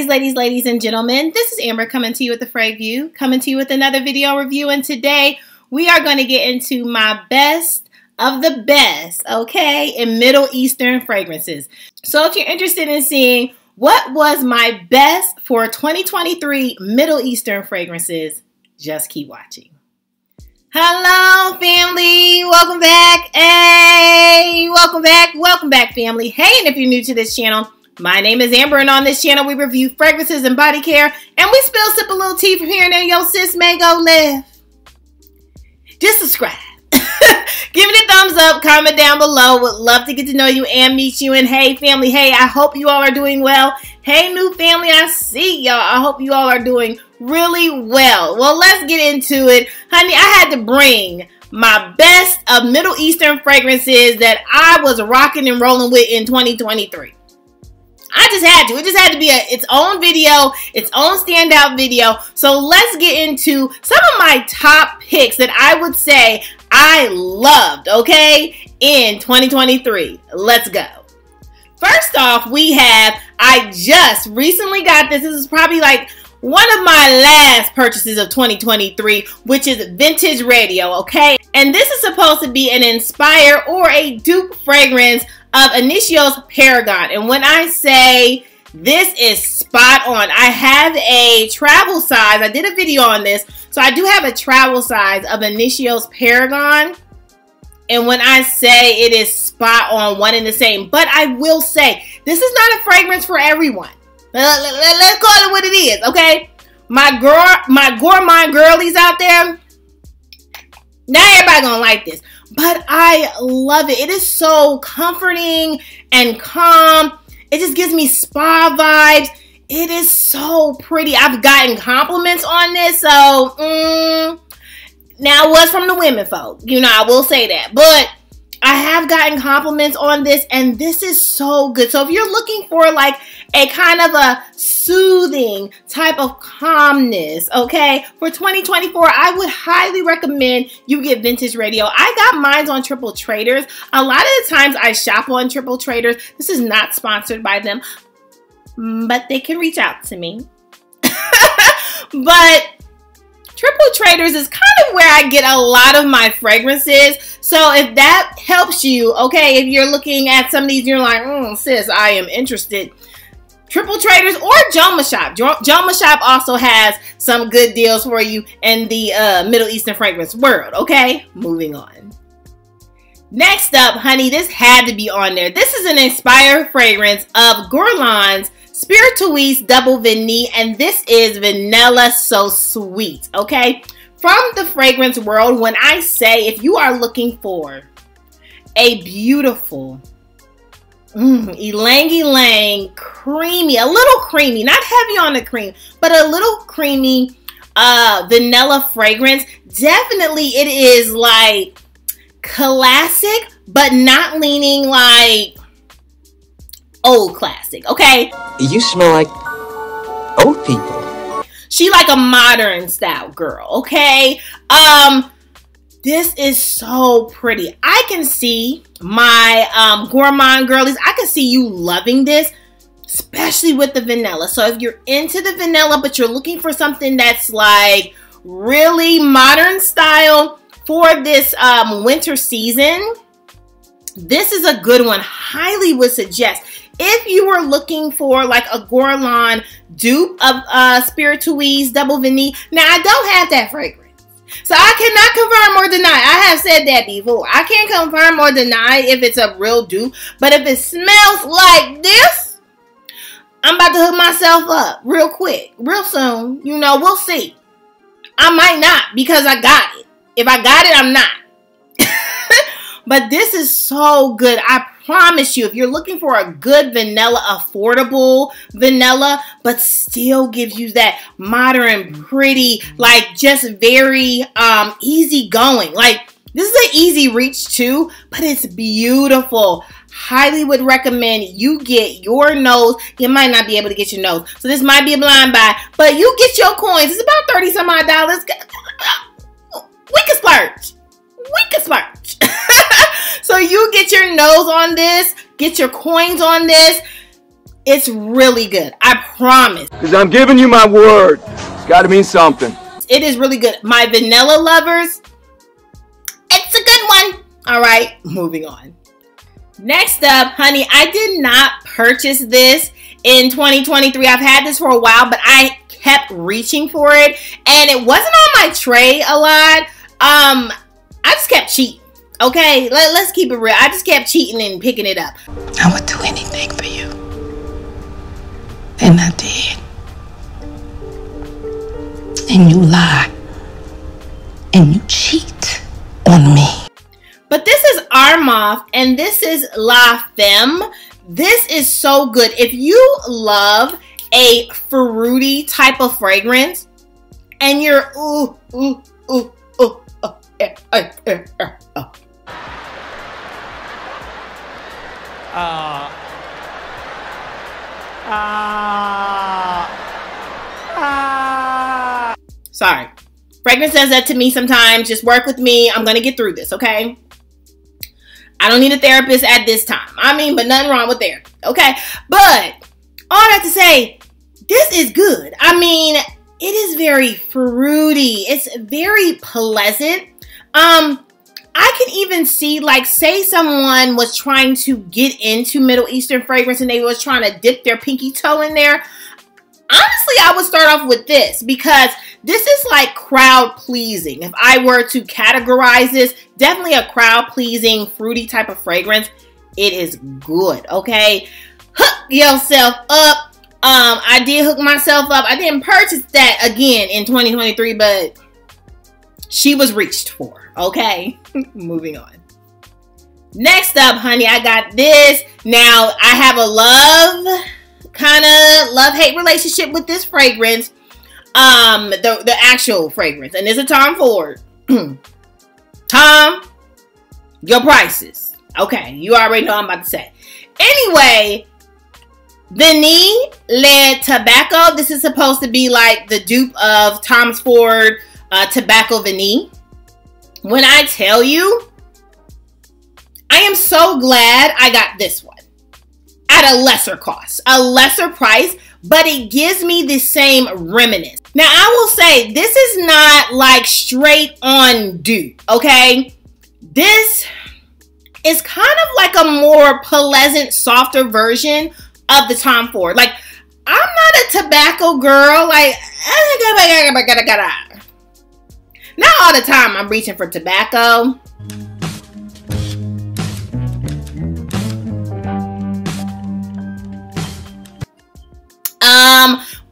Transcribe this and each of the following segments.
ladies, and gentlemen. This is Amber coming to you with the FRAG View, coming to you with another video review. And today we are going to get into my best of the best, okay, in Middle Eastern fragrances. So if you're interested in seeing what was my best for 2023 Middle Eastern fragrances, just keep watching. Hello, family. Welcome back. Hey, welcome back, family. Hey, and if you're new to this channel, my name is Amber, and on this channel, we review fragrances and body care, and we sip a little tea from here and there. Yo, sis may go live. Just subscribe. Give it a thumbs up, comment down below. Would love to get to know you and meet you. And hey, family, hey, I hope you all are doing well. Hey, new family, I see y'all. I hope you all are doing really well. Well, let's get into it. Honey, I had to bring my best of Middle Eastern fragrances that I was rocking and rolling with in 2023. I just had to. It just had to be its own video, its own standout video. So let's get into some of my top picks that I would say I loved, okay, in 2023. Let's go. First off, we have, I just recently got this. This is probably like one of my last purchases of 2023, which is Vintage Radio, okay? And this is supposed to be an inspire or a dupe fragrance of Initio's Paragon. And when I say this is spot on, I have a travel size. I did a video on this. So I do have a travel size of Initio's Paragon. And when I say it is spot on, one and the same. But I will say, this is not a fragrance for everyone. Let's call it what it is, okay? My gourmand girlies out there, not everybody gonna like this, but I love it. It is so comforting and calm. It just gives me spa vibes. It is so pretty. I've gotten compliments on this, so now it was from the women folk. You know, I will say that, but I have gotten compliments on this, and this is so good. So if you're looking for like a kind of a soothing type of calmness, okay, for 2024, I would highly recommend you get Vintage Radio. I got mine on Triple Traders. A lot of the times I shop on Triple Traders. This is not sponsored by them, but they can reach out to me. But Triple Traders is kind of where I get a lot of my fragrances. So if that helps you, okay, if you're looking at some of these, you're like, sis, I am interested. Triple Traders or Joma Shop. Joma Shop also has some good deals for you in the Middle Eastern fragrance world, okay? Moving on. Next up, honey, this had to be on there. This is an inspired fragrance of Guerlain's Spiritueux Double Vanille, and this is Vanilla So Sweet, okay? From the fragrance world, when I say if you are looking for a beautiful, ylang-ylang, creamy, a little creamy, not heavy on the cream, but a little creamy vanilla fragrance, definitely it is like classic, but not leaning like old classic, okay? You smell like old people. She like a modern style girl, okay? This is so pretty. I can see my gourmand girlies, I can see you loving this, especially with the vanilla. So if you're into the vanilla, but you're looking for something that's like really modern style for this winter season, this is a good one. Highly would suggest. If you were looking for like a Guerlain dupe of Spiritueux Double Vanille, now I don't have that fragrance. So I cannot confirm or deny. I have said that before. I can't confirm or deny if it's a real dupe. But if it smells like this, I'm about to hook myself up real quick, real soon. You know, we'll see. I might not because I got it. If I got it, I'm not. But this is so good. I promise you, if you're looking for a good vanilla, affordable vanilla, but still gives you that modern, pretty, like just very easy going. Like this is an easy reach too, but it's beautiful. Highly would recommend you get your nose. You might not be able to get your nose, so this might be a blind buy, but you get your coins. It's about 30 some odd dollars. We can splurge. We can splurge. So you get your nose on this, get your coins on this. It's really good. I promise. Because I'm giving you my word. It's got to mean something. It is really good. My vanilla lovers, it's a good one. All right, moving on. Next up, honey, I did not purchase this in 2023. I've had this for a while, but I kept reaching for it, and it wasn't on my tray a lot. I just kept cheating. Okay, let's keep it real. I just kept cheating and picking it up. I would do anything for you. And I did. And you lie. And you cheat on me. But this is Armaf, and this is La Femme. This is so good. If you love a fruity type of fragrance, and you're sorry. Fragrance does that to me sometimes. Just work with me. I'm going to get through this, okay? I don't need a therapist at this time. I mean, but nothing wrong with therapy, okay? But all that to say, this is good. I mean, it is very fruity. It's very pleasant. I can even see, like, say someone was trying to get into Middle Eastern fragrance and they was trying to dip their pinky toe in there. Honestly, I would start off with this because this is like crowd pleasing. If I were to categorize this, definitely a crowd pleasing, fruity type of fragrance. It is good, okay? Hook yourself up. I did hook myself up. I didn't purchase that again in 2023, but she was reached for, okay? Moving on. Next up, honey, I got this. Now, I have a love-hate relationship with this fragrance. The actual fragrance. And it's a Tom Ford. Tom, your prices. Okay, you already know what I'm about to say. Anyway, Vanille Le Tobacco. This is supposed to be like the dupe of Tom Ford Tobacco Vanille. When I tell you, I am so glad I got this one at a lesser cost, a lesser price, but it gives me the same remnants. Now, I will say, this is not like straight on dupe, okay? This is kind of like a more pleasant, softer version of the Tom Ford. Like, I'm not a tobacco girl. Like, not all the time I'm reaching for tobacco.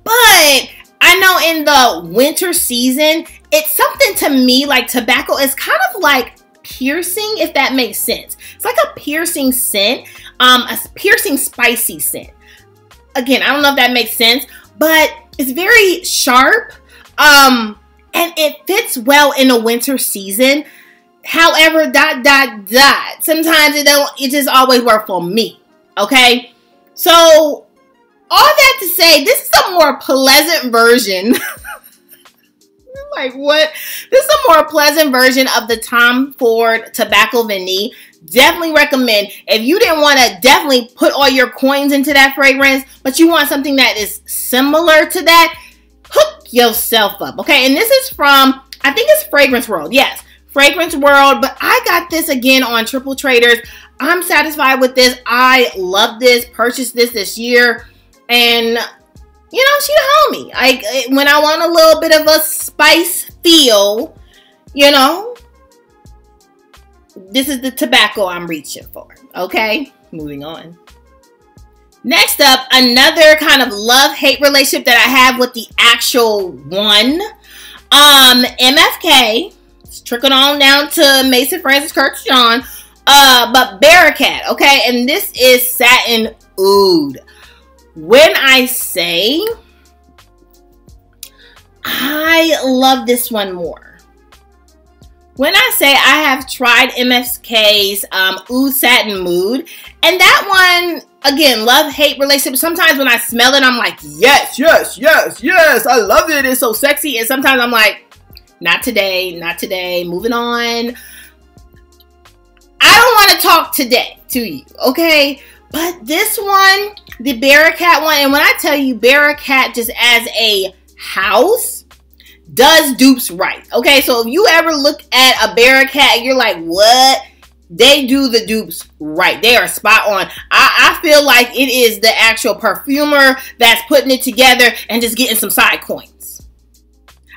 But I know in the winter season, it's something to me like tobacco is kind of like piercing, if that makes sense. It's like a piercing scent, a piercing spicy scent. Again, I don't know if that makes sense, but it's very sharp, and it fits well in the winter season. However, sometimes it just always work for me, okay? So all that to say, this is a more pleasant version. Like what? This is a more pleasant version of the Tom Ford Tobacco Vanille. Definitely recommend. If you didn't want to definitely put all your coins into that fragrance, but you want something that is similar to that, hook yourself up, okay? And this is from, I think it's Fragrance World. Yes, Fragrance World. But I got this again on Triple Traders. I'm satisfied with this. I love this. Purchased this year. And, you know, she the homie. Like, when I want a little bit of a spice feel, you know, this is the tobacco I'm reaching for. Okay, moving on. Next up, another kind of love-hate relationship that I have with the actual one. MFK. It's trickling on down to Mason Francis Curtis John. But Barricade, okay? And this is Satin Oud. When I say I love this one more. When I say I have tried MFK's Oud Satin Mood, and that one, again, love-hate relationship. Sometimes when I smell it, I'm like, yes, yes, yes, yes, I love it. It's so sexy. And sometimes I'm like, not today, not today, moving on. I don't want to talk today to you, okay? But this one, the Bearcat one, and when I tell you Bearcat just as a house does dupes right. Okay, so if you ever look at a Bearcat, you're like, what? They do the dupes right. They are spot on. I feel like it is the actual perfumer that's putting it together and just getting some side coins.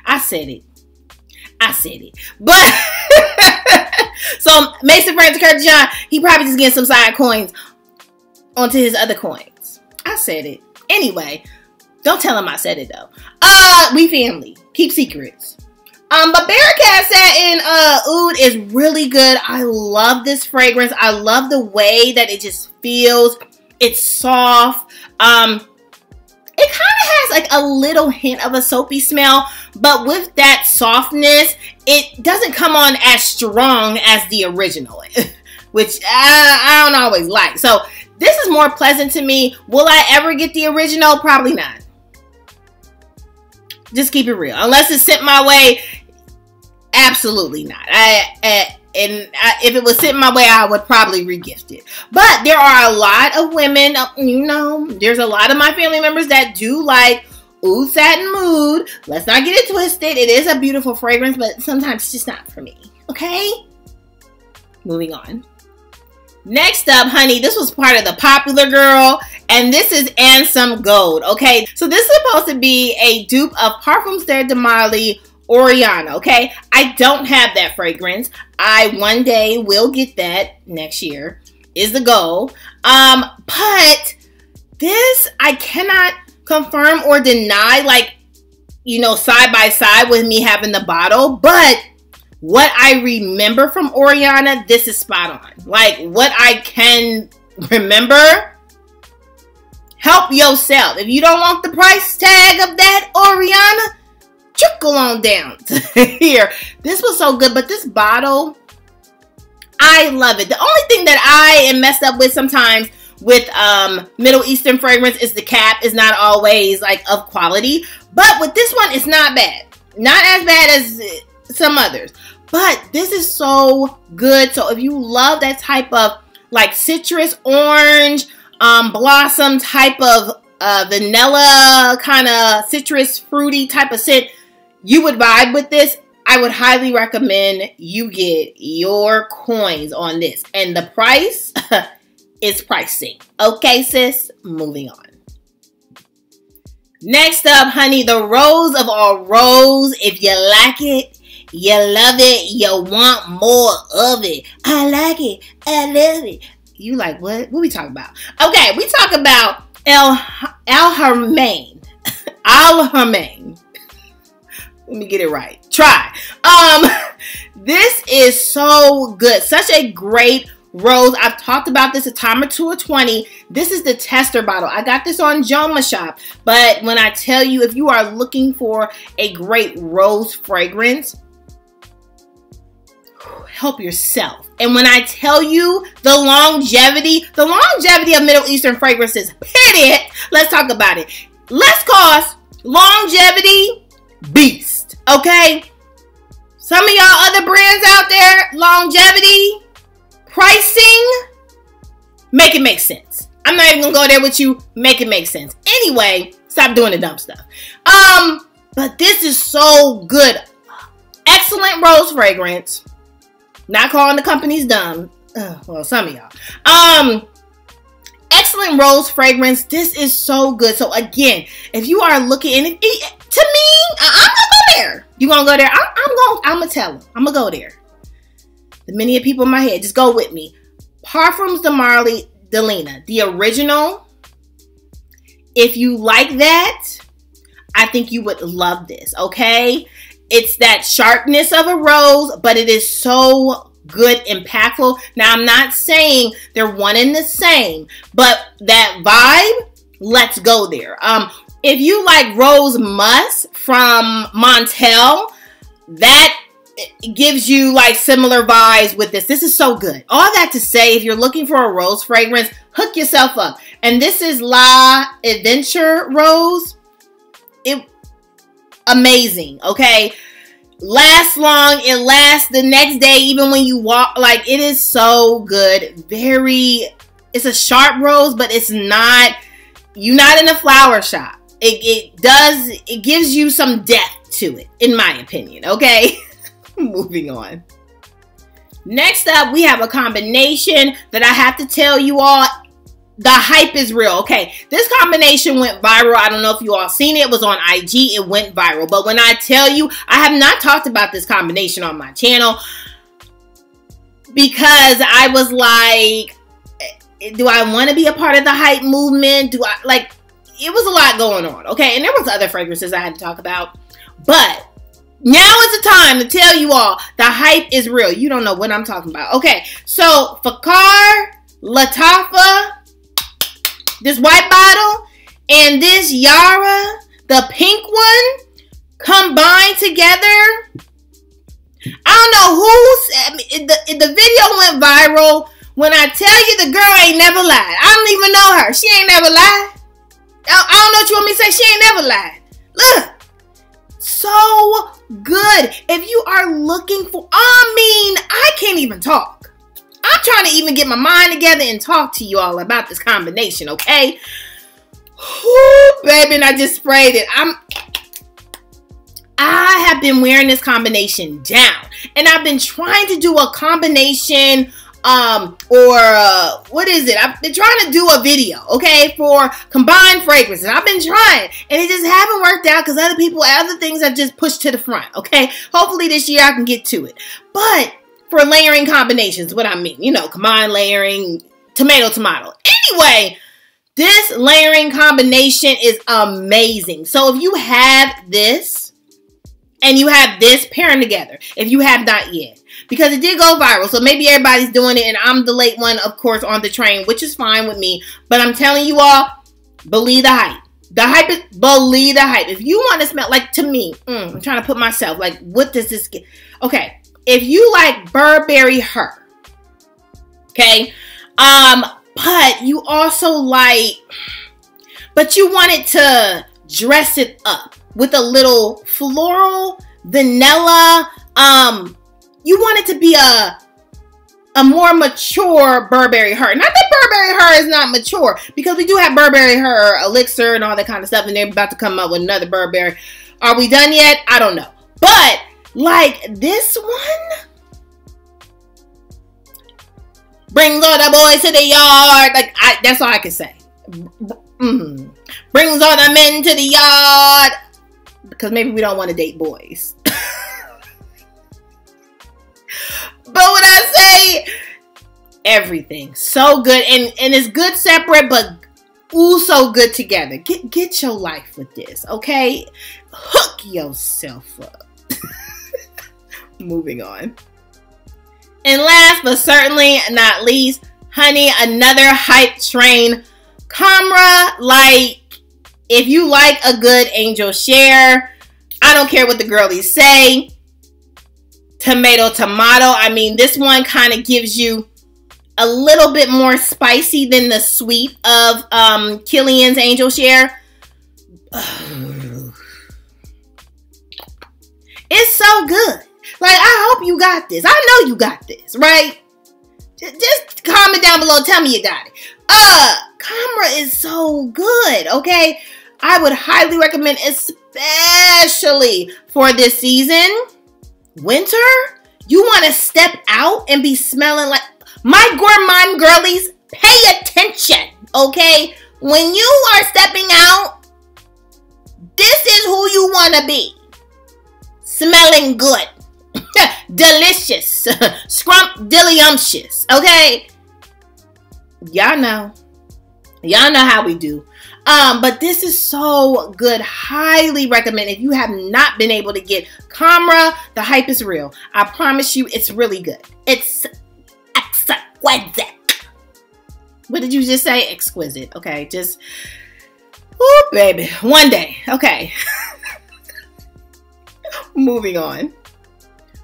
I said it. But so Mason Francis Curtis John, he probably just getting some side coins onto his other coins. I said it. Anyway, don't tell him I said it though. We family. Keep secrets. But Bearcat Satin Oud is really good. I love this fragrance. I love the way that it just feels. It's soft. It kind of has like a little hint of a soapy smell, but with that softness, it doesn't come on as strong as the original, which I don't always like. So this is more pleasant to me. Will I ever get the original? Probably not. Just keep it real. Unless it's sent my way, absolutely not. If it was sent my way, I would probably regift it. But there are a lot of women, you know, there's a lot of my family members that do like Oud Satin Mood. Let's not get it twisted. It is a beautiful fragrance, but sometimes it's just not for me. Okay? Moving on. Next up, honey, this was part of the Popular Girl, and this is Ansem Gold. Okay, so this is supposed to be a dupe of Parfums de Marly Oriana. Okay, I don't have that fragrance. I one day will get that next year, is the goal. But this I cannot confirm or deny, like, you know, side by side with me having the bottle, but what I remember from Oriana, this is spot on. Like, what I can remember, help yourself. If you don't want the price tag of that Oriana, trickle on down to here. This was so good, but this bottle, I love it. The only thing that I am messed up with sometimes with Middle Eastern fragrance is the cap is not always like of quality. But with this one, it's not bad. Not as bad as some others. But this is so good. So if you love that type of like citrus, orange, blossom type of vanilla kind of citrus fruity type of scent, you would vibe with this. I would highly recommend you get your coins on this. And the price is pricey. Okay, sis? Moving on. Next up, honey, the Rose of all Rose. If you like it, you love it, you want more of it. I like it. I love it. You like what? What we talking about? Okay, we talk about Al Haramain. Al Haramain. Let me get it right. Try. This is so good. Such a great rose. I've talked about this a time or two or 20. This is the tester bottle. I got this on Joma Shop. But when I tell you, if you are looking for a great rose fragrance, help yourself. And when I tell you the longevity of Middle Eastern fragrances, period, let's talk about it. Let's cost longevity beast, okay? Some of y'all other brands out there, longevity, pricing, make it make sense. I'm not even gonna go there with you, make it make sense. Anyway, stop doing the dumb stuff. But this is so good. Excellent rose fragrance. Not calling the companies dumb. Well, some of y'all. Excellent rose fragrance. This is so good. So again, if you are looking, and to me, I'm gonna go there. You gonna go there? I'm gonna tell them. I'm gonna go there. The many people in my head, just go with me. Parfums de Marly Delina, the original. If you like that, I think you would love this. Okay. It's that sharpness of a rose, but it is so good, impactful. Now, I'm not saying they're one and the same, but that vibe, let's go there. If you like Rose Musk from Montel, that gives you like similar vibes with this. This is so good. All that to say, if you're looking for a rose fragrance, hook yourself up. And this is La Adventure Rose. Amazing, okay? Lasts long, it lasts the next day, even when you walk. Like, it is so good. Very it's a sharp rose, but it's not, you're not in a flower shop. It gives you some depth to it, in my opinion, okay? Moving on. Next up, we have a combination that I have to tell you all, the hype is real. Okay, this combination went viral. I don't know if you all seen it. It was on IG. It went viral. But when I tell you, I have not talked about this combination on my channel because I was like, do I want to be a part of the hype movement? Do I, like, it was a lot going on, okay? And there was other fragrances I had to talk about. But now is the time to tell you all, the hype is real. You don't know what I'm talking about. Okay, so Fakar, Latafa, this white bottle, and this Yara, the pink one, combined together. I don't know who's, the video went viral. When I tell you, the girl ain't never lied. I don't even know her. She ain't never lied. I don't know what you want me to say. She ain't never lied. Look. So good. If you are looking for, I can't even talk. I'm trying to even get my mind together and talk to you all about this combination, okay? Whoo, baby, and I just sprayed it. I have been wearing this combination down. And I've been trying to do a combination what is it? I've been trying to do a video, okay, for combined fragrances. I've been trying, and it just haven't worked out because other things have just pushed to the front, okay? Hopefully this year I can get to it. But for layering combinations, what I mean, you know, combined layering, tomato. Anyway, this layering combination is amazing. So if you have this and you have this, pair them together if you have not yet. Because it did go viral, so maybe everybody's doing it, and I'm the late one, of course, on the train, which is fine with me. But I'm telling you all, believe the hype. Believe the hype. If you want to smell, like, to me, I'm trying to put myself, like, what does this get? Okay, if you like Burberry Her, okay, but you also like, but you wanted to dress it up with a little floral, vanilla, you want it to be a more mature Burberry Her. Not that Burberry Her is not mature, because we do have Burberry Her Elixir and all that kind of stuff, and they're about to come up with another Burberry. Are we done yet? I don't know. But, like, this one brings all the boys to the yard. Like, that's all I can say. Brings all the men to the yard. Because maybe we don't want to date boys. But when I say everything, so good, and it's good separate, but ooh, so good together. Get your life with this, okay? Hook yourself up. Moving on. And last but certainly not least, honey, another hype train. Camera, like, if you like a good angel share, I don't care what the girlies say. Tomato. I mean, this one kind of gives you a little bit more spicy than the sweet of Killian's Angel Share. It's so good. Like, I hope you got this. I know you got this, right? Just comment down below. Tell me you got it. Camera is so good, okay? I would highly recommend, especially for this season. Winter, you want to step out and be smelling like, my gourmand girlies, pay attention, okay? When you are stepping out, this is who you want to be. Smelling good. Delicious. Scrumptious, okay? Y'all know how we do. But this is so good. Highly recommend. If you have not been able to get Camera, the hype is real. I promise you, it's really good. It's exquisite. What did you just say? Exquisite. Okay, just, ooh, baby. One day. Okay. Moving on.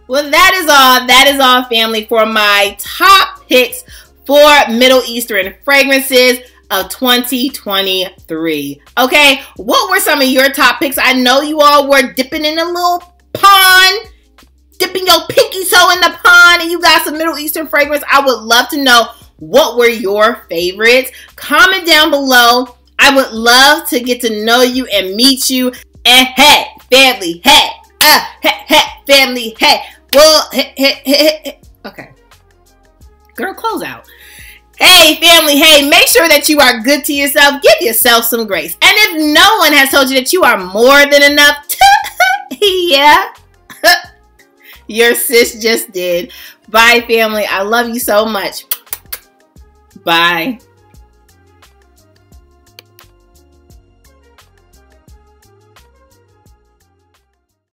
Well, that is all. That is all, family, for my top picks for Middle Eastern fragrances of 2023. Okay, what were some of your top picks? I know you all were dipping in a little pond, dipping your pinky toe in the pond, and you got some Middle Eastern fragrance. I would love to know What were your favorites? Comment down below. I would love to get to know you and meet you. And hey, family, hey, family, hey. Well, hey. Okay. Girl, close out. Hey, family, hey, make sure that you are good to yourself. Give yourself some grace. And if no one has told you that you are more than enough, yeah, your sis just did. Bye, family. I love you so much. Bye.